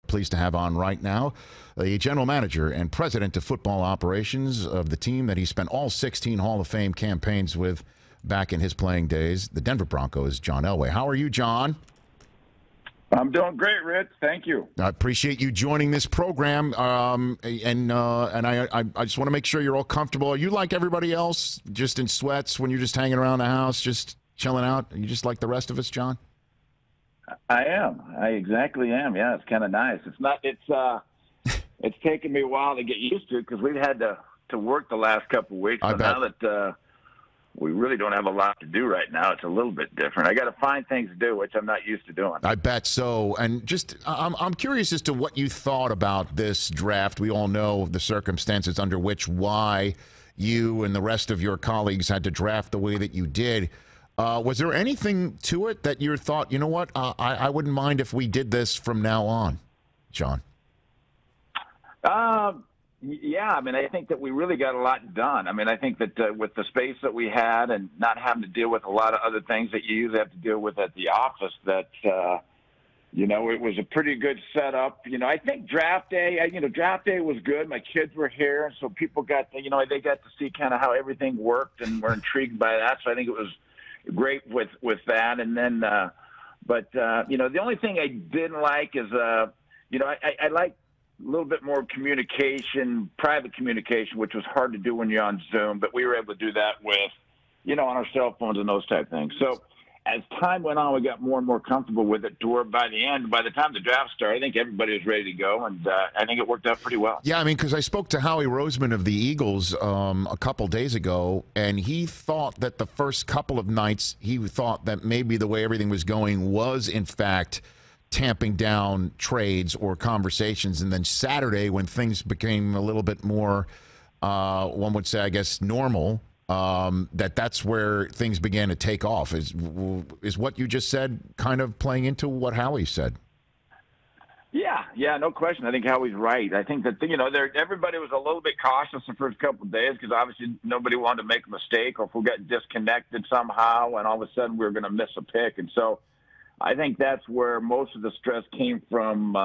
pleased to have on right now the general manager and president of football operations of the team that he spent all 16 Hall of Fame campaigns with back in his playing days, the Denver Broncos, John Elway. How are you, John? I'm doing great, Rich. Thank you. I appreciate you joining this program, and I just want to make sure you're all comfortable. Are you like everybody else, just in sweats when you're just hanging around the house, just chilling out? Are you just like the rest of us, John? I am. I exactly am. Yeah, it's kind of nice. It's taken me a while to get used to because we've had to work the last couple of weeks. I bet. Now that we really don't have a lot to do right now, it's a little bit different. I got to find things to do, which I'm not used to doing. I bet so. And just, I'm curious as to what you thought about this draft. We all know the circumstances under why you and the rest of your colleagues had to draft the way that you did. Was there anything to it that you thought, you know what, I wouldn't mind if we did this from now on, John? Yeah, I mean, I think that we really got a lot done. I mean, I think that with the space that we had and not having to deal with a lot of other things that you usually have to deal with at the office, that, it was a pretty good setup. I think draft day was good. My kids were here, so people got, they got to see kind of how everything worked and were intrigued by that. So I think it was great with that. And then, the only thing I didn't like is, I like a little bit more communication, private communication, which was hard to do when you're on Zoom, but we were able to do that with, on our cell phones and those type of things. So as time went on, we got more and more comfortable with it to where by the time the draft started, I think everybody was ready to go, and I think it worked out pretty well. Yeah, I mean, because I spoke to Howie Roseman of the Eagles a couple days ago, and he thought that the first couple of nights, he thought that maybe the way everything was going was, in fact, tamping down trades or conversations. And then Saturday, when things became a little bit more, one would say, I guess, normal, that's where things began to take off. Is what you just said kind of playing into what Howie said? Yeah, no question. I think Howie's right. I think that, everybody was a little bit cautious the first couple of days because obviously nobody wanted to make a mistake or if we got disconnected somehow and all of a sudden we were going to miss a pick. And so I think that's where most of the stress came from,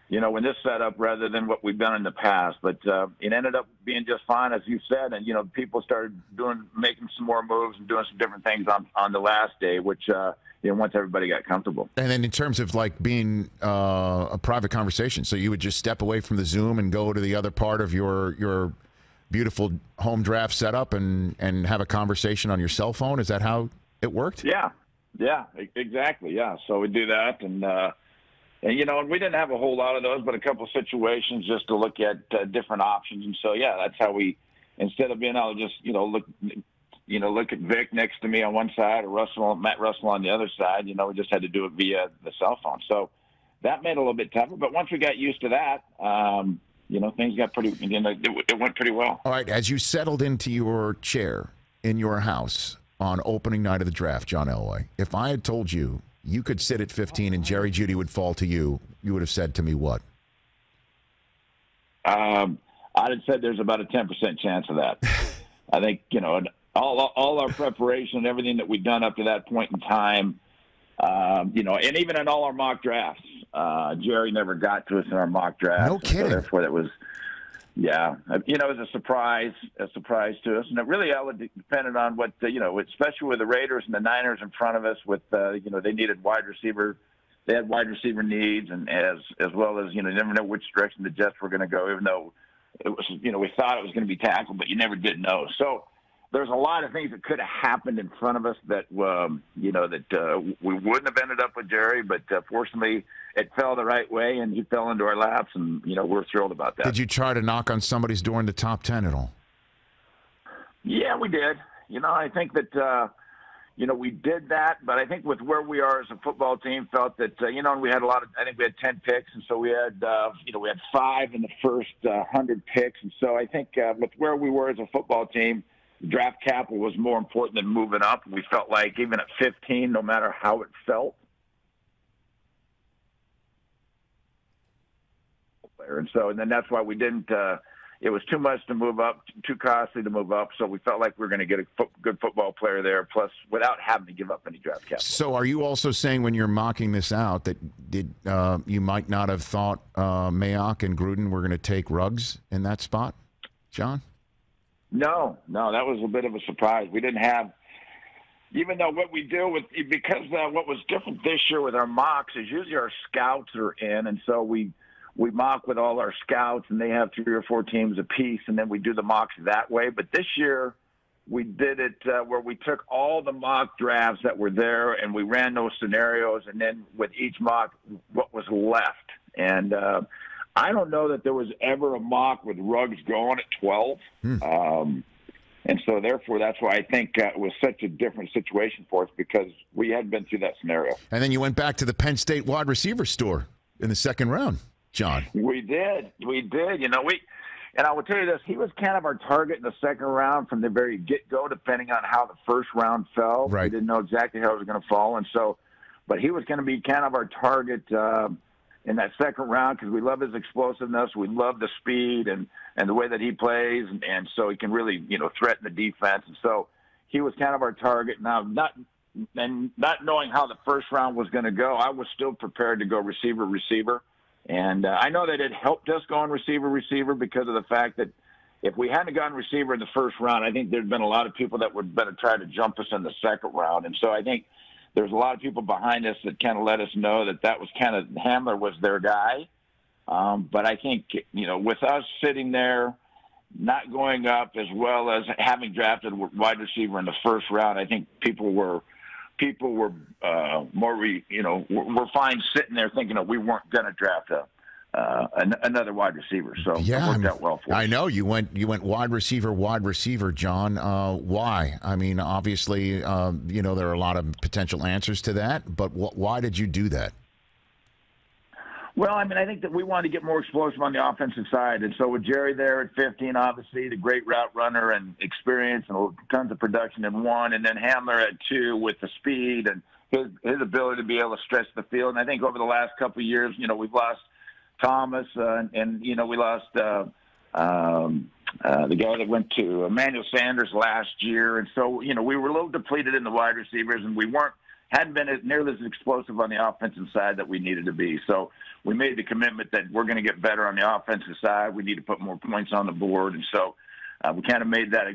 in this setup rather than what we've done in the past. But it ended up being just fine, as you said. And, people started making some more moves and doing some different things on the last day, which, once everybody got comfortable. And then in terms of, like, being a private conversation, so you would just step away from the Zoom and go to the other part of your beautiful home draft setup and have a conversation on your cell phone? Is that how it worked? Yeah, exactly. Yeah. So we do that. And we didn't have a whole lot of those, but a couple of situations just to look at different options. And so, yeah, that's how we, instead of being able to just, look at Vic next to me on one side or Matt Russell on the other side, we just had to do it via the cell phone. So that made it a little bit tougher. But once we got used to that, things got it went pretty well. All right. As you settled into your chair in your house on opening night of the draft, John Elway, if I had told you you could sit at 15 and Jerry Jeudy would fall to you, you would have said to me what? I'd have said there's about a 10% chance of that. I think, all our preparation and everything that we've done up to that point in time, and even in all our mock drafts, Jerry never got to us in our mock draft. No kidding. So therefore, that was, it was a surprise to us. And it really all depended on what, especially with the Raiders and the Niners in front of us with, they needed wide receiver. They had wide receiver needs and as well as, you never know which direction the Jets were going to go, even though it was, we thought it was going to be tackle, but you never did know. So there's a lot of things that could have happened in front of us that, we wouldn't have ended up with Jerry, but fortunately it fell the right way and he fell into our laps and, we're thrilled about that. Did you try to knock on somebody's door in the top 10 at all? Yeah, we did. I think that, we did that, but I think with where we are as a football team felt that, we had I think we had 10 picks. And so we had, we had 5 in the first 100 picks. And so I think with where we were as a football team, draft capital was more important than moving up. We felt like even at 15, no matter how it felt. And then that's why we didn't, it was too much to move up, too costly to move up. So we felt like we were going to get a good football player there, plus without having to give up any draft capital. So are you also saying when you're mocking this out that you might not have thought Mayock and Gruden were going to take Ruggs in that spot, John? No, that was a bit of a surprise. We didn't have, even though what we do with, because what was different this year with our mocks is usually our scouts are in, and so we mock with all our scouts, and they have 3 or 4 teams apiece, and then we do the mocks that way. But this year, we did it where we took all the mock drafts that were there, and we ran those scenarios, and then with each mock, what was left. And I don't know that there was ever a mock with Ruggs going at 12. And so, therefore, that's why I think it was such a different situation for us, because we hadn't been through that scenario. And then you went back to the Penn State wide receiver store in the second round. John. We did. And I will tell you this, he was kind of our target in the second round from the very get-go, depending on how the first round fell. Right. We didn't know exactly how it was going to fall. And so, but he was going to be kind of our target in that second round, because we love his explosiveness. We love the speed and the way that he plays. And so he can really, threaten the defense. And so he was kind of our target. Now, not knowing how the first round was going to go, I was still prepared to go receiver. And I know that it helped us going receiver because of the fact that if we hadn't gone receiver in the first round, I think there'd been a lot of people that would better try to jump us in the second round. And so I think there's a lot of people behind us that kind of let us know that was kind of Hamler was their guy. But I think, with us sitting there, not going up, as well as having drafted wide receiver in the first round, I think people were more, we're fine sitting there thinking that we weren't going to draft another wide receiver. So it worked out well for us. I know you went wide receiver, John. Why? I mean, obviously, there are a lot of potential answers to that, but why did you do that? Well, I mean, I think that we wanted to get more explosive on the offensive side. And so with Jerry there at 15, obviously, the great route runner and experience and tons of production in 1, and then Hamler at 2 with the speed and his ability to be able to stretch the field. And I think over the last couple of years, we've lost Thomas and we lost the guy that went to Emmanuel Sanders last year. And so, we were a little depleted in the wide receivers, and we hadn't been nearly as explosive on the offensive side that we needed to be. So we made the commitment that we're going to get better on the offensive side. We need to put more points on the board. And so we kind of made that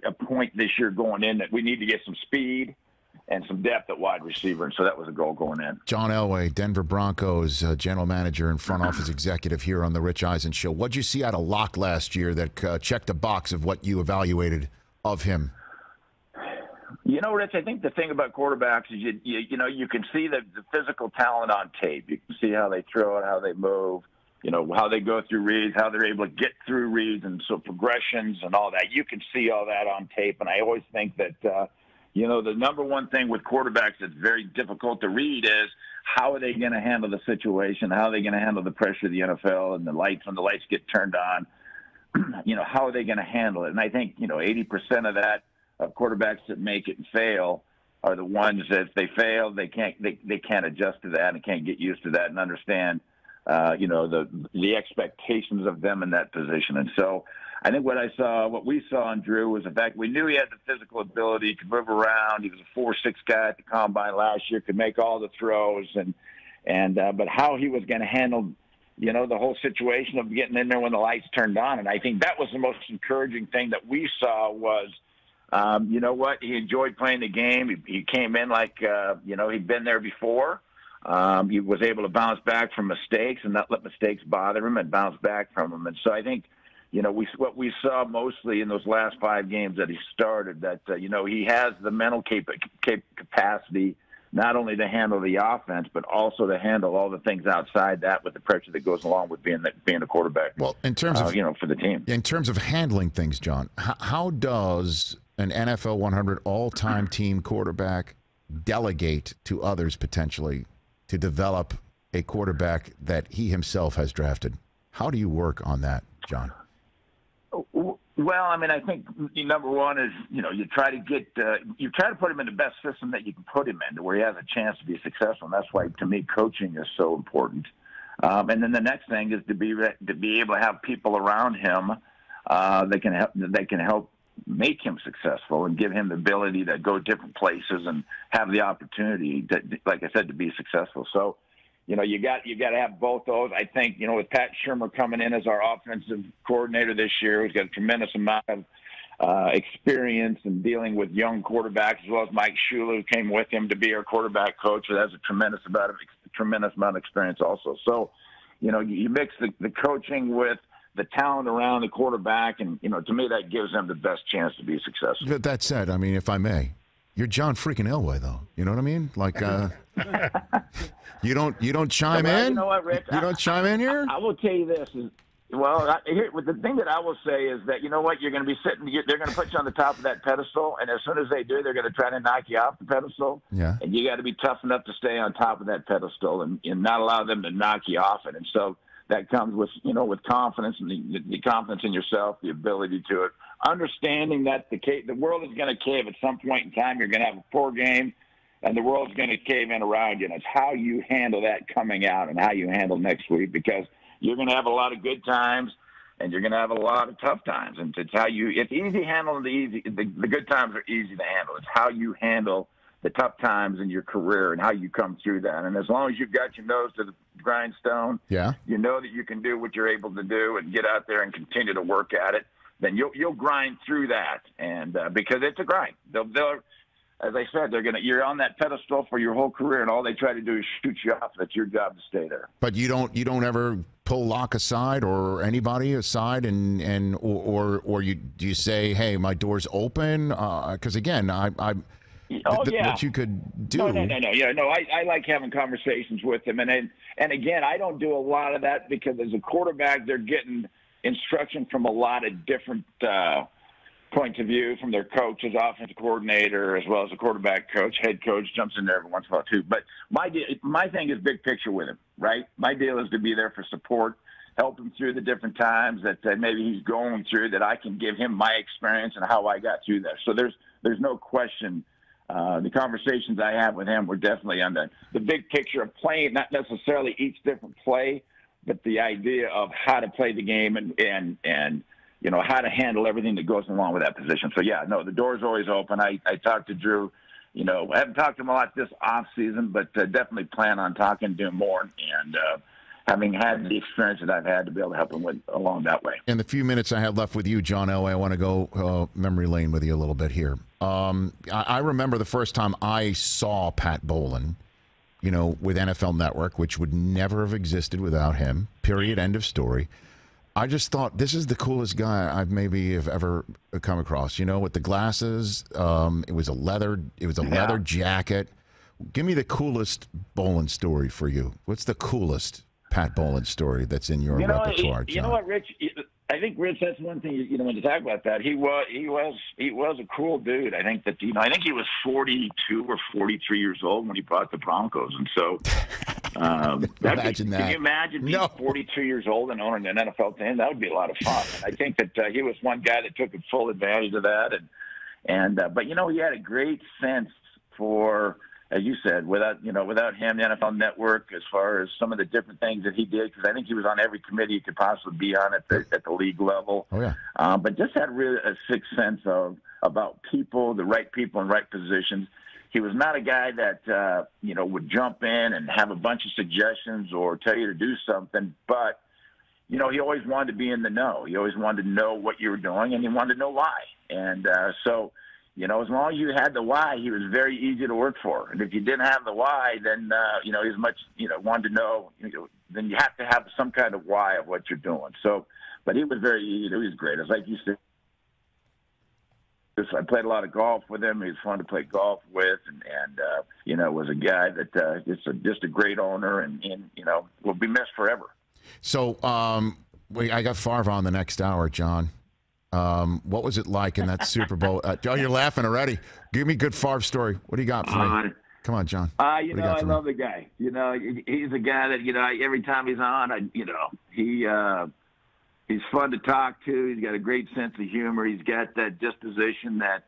a point this year going in, that we need to get some speed and some depth at wide receiver. And so that was a goal going in. John Elway, Denver Broncos general manager and front office executive here on the Rich Eisen Show. What'd you see out of Locke last year that checked a box of what you evaluated of him? Rich, I think the thing about quarterbacks is you can see the physical talent on tape. You can see how they throw it, how they move, how they go through reads, how they're able to get through reads, and so progressions and all that. You can see all that on tape, and I always think that, the number one thing with quarterbacks that's very difficult to read is how are they going to handle the situation, how are they going to handle the pressure of the NFL and the lights when the lights get turned on, how are they going to handle it? And I think, 80% of that, of quarterbacks that make it and fail are the ones that if they fail, they can't adjust to that and can't get used to that and understand, the expectations of them in that position. And so I think what we saw in Drew was the fact we knew he had the physical ability, he could move around. He was a 4.6 guy at the combine last year, could make all the throws, but how he was going to handle, the whole situation of getting in there when the lights turned on. And I think that was the most encouraging thing that we saw was, he enjoyed playing the game. He came in like, he'd been there before. He was able to bounce back from mistakes and not let mistakes bother him and bounce back from them. And so I think, what we saw mostly in those last 5 games that he started, that, he has the mental capacity not only to handle the offense, but also to handle all the things outside that with the pressure that goes along with being a quarterback. Well, in terms of, for the team. In terms of handling things, John, how does an NFL 100 all-time team quarterback delegate to others potentially to develop a quarterback that he himself has drafted? How do you work on that, John? Well, I mean, I think number one is, you try to put him in the best system that you can put him in to where he has a chance to be successful. And that's why, to me, coaching is so important. And then the next thing is to be able to have people around him that can help make him successful and give him the ability to go different places and have the opportunity to, like I said, to be successful. So, you got to have both those. I think, with Pat Shurmur coming in as our offensive coordinator this year, he's got a tremendous amount of experience in dealing with young quarterbacks, as well as Mike Shula, who came with him to be our quarterback coach. So that's a tremendous amount of experience also. So, you mix the coaching with the talent around the quarterback, and to me that gives them the best chance to be successful. But that said, I mean, if I may, you're John freaking Elway, though. You know what I mean? Like, you don't chime in. You know what, Rich? You don't chime in here. I will tell you this: the thing that I will say is that you're going to be sitting. They're going to put you on the top of that pedestal, and as soon as they do, they're going to try to knock you off the pedestal. Yeah. And you got to be tough enough to stay on top of that pedestal and not allow them to knock you off it. And so that comes with confidence and the confidence in yourself, the ability to it, understanding that the world is going to cave at some point in time. You're going to have a poor game, and the world's going to cave in around you. And it's how you handle that coming out and how you handle next week, because you're going to have a lot of good times and you're going to have a lot of tough times. And it's easy handling the good times are easy to handle. It's how you handle the tough times in your career and how you come through that. And as long as you've got your nose to the grindstone, yeah, you know that you can do what you're able to do and get out there and continue to work at it, then you'll grind through that. And because it's a grind. They'll as I said, you're on that pedestal for your whole career, and all they try to do is shoot you off. That's your job to stay there. But you don't ever pull Locke aside or anybody aside, or do you say, hey, my door's open? Because again, what you could do. No. Yeah, no. I like having conversations with them, and again, I don't do a lot of that because as a quarterback, they're getting instruction from a lot of different points of view from their coaches, offensive coordinator, as well as the quarterback coach, head coach jumps in there every once in a while too. But my thing is big picture with him, right? My deal is to be there for support, help him through the different times that maybe he's going through, that I can give him my experience and how I got through that. So there's no question. The conversations I have with him were definitely on the big picture of playing, not necessarily each different play, but the idea of how to play the game and how to handle everything that goes along with that position. So, yeah, no, the door's always open. I talked to Drew. I haven't talked to him a lot this off season, but definitely plan on talking to him more and having had the experience that I've had to be able to help him along that way. In the few minutes I have left with you, John Elway, I want to go memory lane with you a little bit here. I remember the first time I saw Pat Bowlen, with NFL Network, which would never have existed without him, period, end of story. I just thought, this is the coolest guy I've ever come across. With the glasses, it was a leather jacket. Give me the coolest Bowlen story for you. What's the coolest Pat Bowlen story that's in your repertoire, John? You know what, Rich? I think, Rich, that's one thing. When you talk about that, he was a cool dude. I think that I think he was 42 or 43 years old when he bought the Broncos, and so. Imagine that. Can you imagine being 42 years old and owning an NFL team? That would be a lot of fun. And I think that he was one guy that took full advantage of that. But he had a great sense for, as you said, without him, the NFL Network, as far as some of the different things that he did, because I think he was on every committee he could possibly be on at the league level. Oh yeah. But just had really a sixth sense about people, the right people in right positions. He was not a guy that, would jump in and have a bunch of suggestions or tell you to do something. But, he always wanted to be in the know. He always wanted to know what you were doing, and he wanted to know why. And so, as long as you had the why, he was very easy to work for. And if you didn't have the why, then, he was much, wanted to know, then you have to have some kind of why of what you're doing. So, but he was very easy. He was great. It's like you said. I played a lot of golf with him. He was fun to play golf with, and was a guy that just a great owner, and will be missed forever. So I got Favre on the next hour, John. What was it like in that Super Bowl? John, you're laughing already. Give me a good Favre story. What do you got for me? Come on, John. I love the guy. He's a guy that every time he's on, he's fun to talk to. He's got a great sense of humor. He's got that disposition that,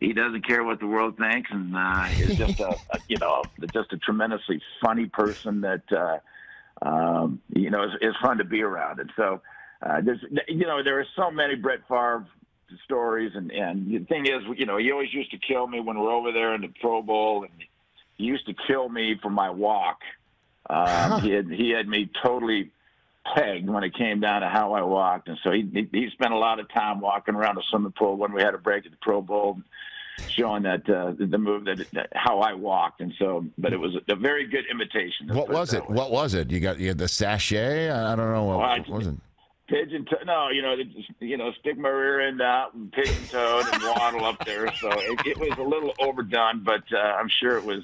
He doesn't care what the world thinks, and is just just a tremendously funny person that is fun to be around. And so there are so many Brett Favre stories, and the thing is, he always used to kill me when we're over there in the Pro Bowl, and he used to kill me for my walk. He had me totally pegged when it came down to how I walked, and so he spent a lot of time walking around the swimming pool when we had a break at the Pro Bowl, showing that the move that how I walked, and so. But it was a very good imitation. What was it? What was it? You had the sachet? I don't know what was it. Pigeon toe? No, stick my rear end out and pigeon toed and waddle up there. So it was a little overdone, but I'm sure it was.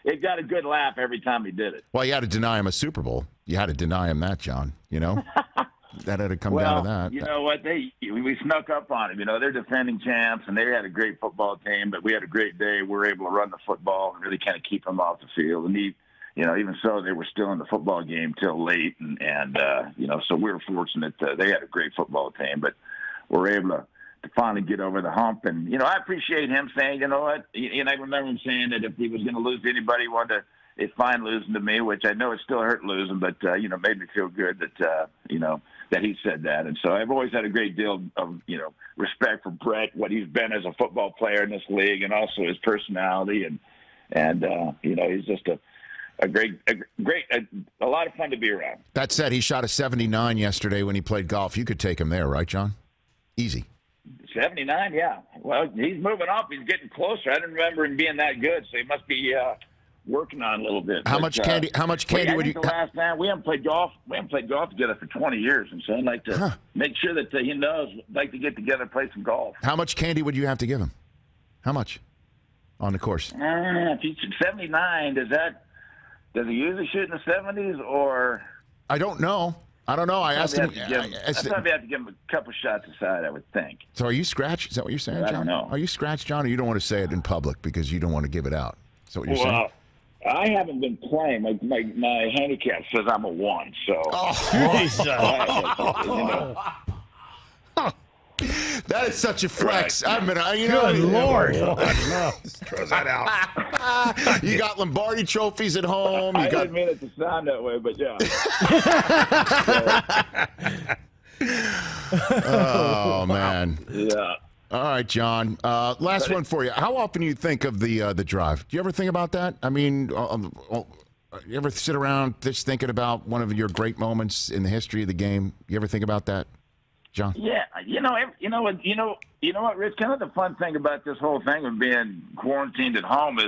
It got a good laugh every time he did it. Well, you had to deny him a Super Bowl. You had to deny him that, John. That had to come down to that. You know what? We snuck up on him. They're defending champs, and they had a great football team, but we had a great day. We were able to run the football and really kind of keep him off the field. And even so, they were still in the football game till late, and so we were fortunate. They had a great football team, but we were able to finally get over the hump. And, I appreciate him saying, you know what, and I remember him saying that if he was going to lose to anybody, he wanted to, it's fine losing to me, which I know it still hurt losing, but, made me feel good that, that he said that. And so I've always had a great deal of, respect for Brett, what he's been as a football player in this league, and also his personality. And he's just a lot of fun to be around. That said, he shot a 79 yesterday when he played golf. You could take him there, right, John? Easy. 79, yeah. Well, he's moving up. He's getting closer. I didn't remember him being that good, so he must be working on a little bit. How much candy would you? The last time we haven't played golf. We haven't played golf together for 20 years, and so I'd like to make sure that he knows. I'd like to get together and play some golf. How much candy would you have to give him? How much on the course? If he's 79, does he usually shoot in the 70s or? I don't know. I asked him. I'd probably have to give him a couple shots aside, I would think. So are you scratched? Is that what you're saying, John? I don't know. Are you scratched, John, or you don't want to say it in public because you don't want to give it out? Is that what you're saying? I haven't been playing. My handicap says I'm a 1. So. That is such a flex. Right. Good Lord. No, throw that out. You got Lombardi trophies at home. I didn't mean it to sound that way, but yeah. Oh, man. Yeah. All right, John. Last one for you. How often do you think of the drive? Do you ever think about that? I mean, you ever sit around just thinking about one of your great moments in the history of the game? You ever think about that, John? Yeah, you know what, Rich? Kind of the fun thing about this whole thing of being quarantined at home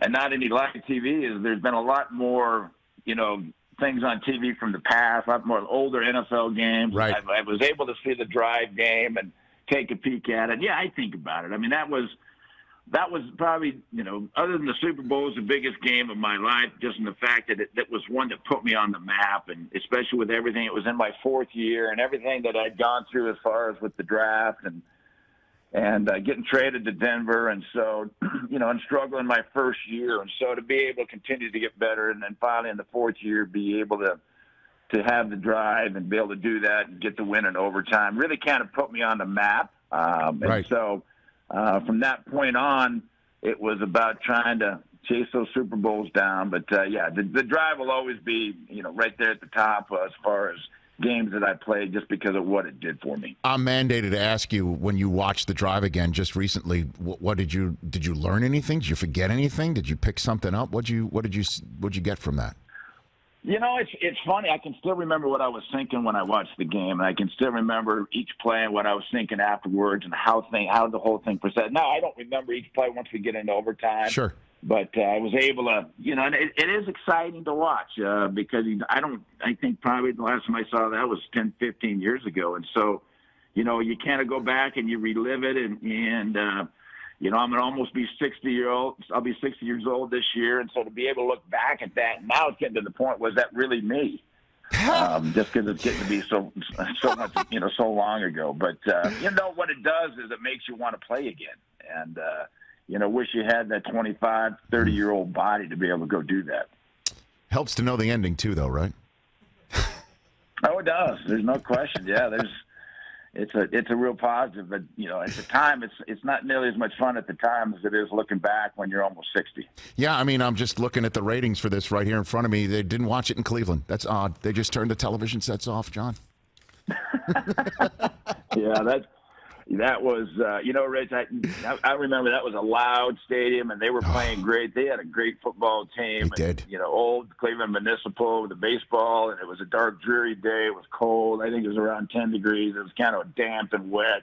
and not any live TV is there's been a lot more, things on TV from the past, a lot more older NFL games. Right. I was able to see the drive game and take a peek at it. Yeah, I think about it. I mean, that was probably, other than the Super Bowl, was the biggest game of my life, just in the fact that that was one that put me on the map, and especially with everything. It was in my 4th year, and everything that I'd gone through as far as with the draft and getting traded to Denver, and so, and struggling my first year. And so to be able to continue to get better, and then finally in the 4th year be able to have the drive and be able to do that and get the win in overtime really kind of put me on the map. And so from that point on, it was about trying to chase those Super Bowls down. But, the drive will always be, right there at the top as far as games that I played just because of what it did for me. I'm mandated to ask you, when you watched the drive again just recently, what did you learn anything? Did you forget anything? Did you pick something up? What'd you get from that? It's funny. I can still remember what I was thinking when I watched the game, and I can still remember each play and what I was thinking afterwards, and how the whole thing presented. Now, I don't remember each play once we get into overtime. Sure. But I was able to, and it is exciting to watch because I think probably the last time I saw that was 10, 15 years ago, and so, you kind of go back and you relive it, and I'm going to almost be 60 years old. I'll be 60 years old this year. And so to be able to look back at that, now it's getting to the point, was that really me? Just because it's getting to be so much, so long ago. But, what it does is it makes you want to play again. And, wish you had that 25, 30-year-old body to be able to go do that. Helps to know the ending too, though, right? Oh, it does. There's no question. Yeah, it's a real positive. But at the time, it's not nearly as much fun at the time as it is looking back when you're almost 60. Yeah, I mean, I'm just looking at the ratings for this right here in front of me. They didn't watch it in Cleveland. That's odd. They just turned the television sets off, John. Yeah, that was, Rich, I remember that was a loud stadium, and they were playing great. They had a great football team. They did. Old Cleveland Municipal with the baseball, and it was a dark, dreary day. It was cold. I think it was around 10 degrees. It was kind of damp and wet.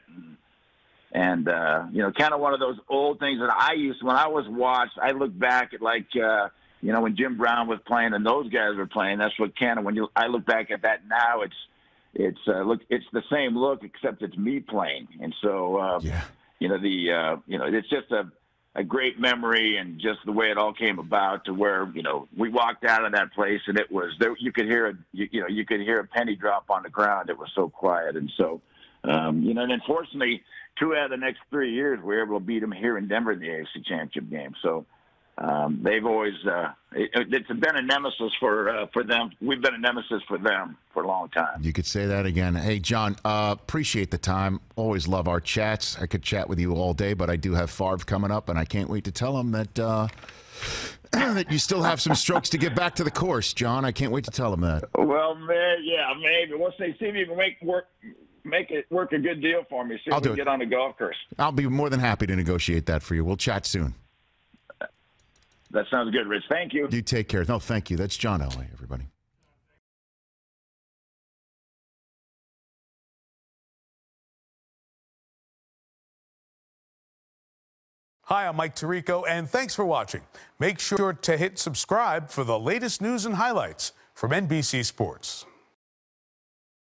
And kind of one of those old things that when I was watched, I look back at when Jim Brown was playing and those guys were playing. That's what I look back at that now, it's the same look, except it's me playing. And so, it's just a great memory, and just the way it all came about to where, we walked out of that place and it was there. You could hear a penny drop on the ground. It was so quiet. And so, and unfortunately 2 out of the next 3 years, we were able to beat them here in Denver in the AFC Championship game. So, they've always it's been a nemesis for them. We've been a nemesis for them for a long time. You could say that again. Hey, John, appreciate the time. Always love our chats. I could chat with you all day, but I do have Favre coming up, and I can't wait to tell him that that you still have some strokes to get back to the course, John. I can't wait to tell him that. Well, man, yeah, maybe. We'll see if you can make it work a good deal for me. See if we can get on the golf course. I'll be more than happy to negotiate that for you. We'll chat soon. That sounds good, Rich. Thank you. You take care. No, thank you. That's John Elway, everybody. Hi, I'm Mike Tirico, and thanks for watching. Make sure to hit subscribe for the latest news and highlights from NBC Sports.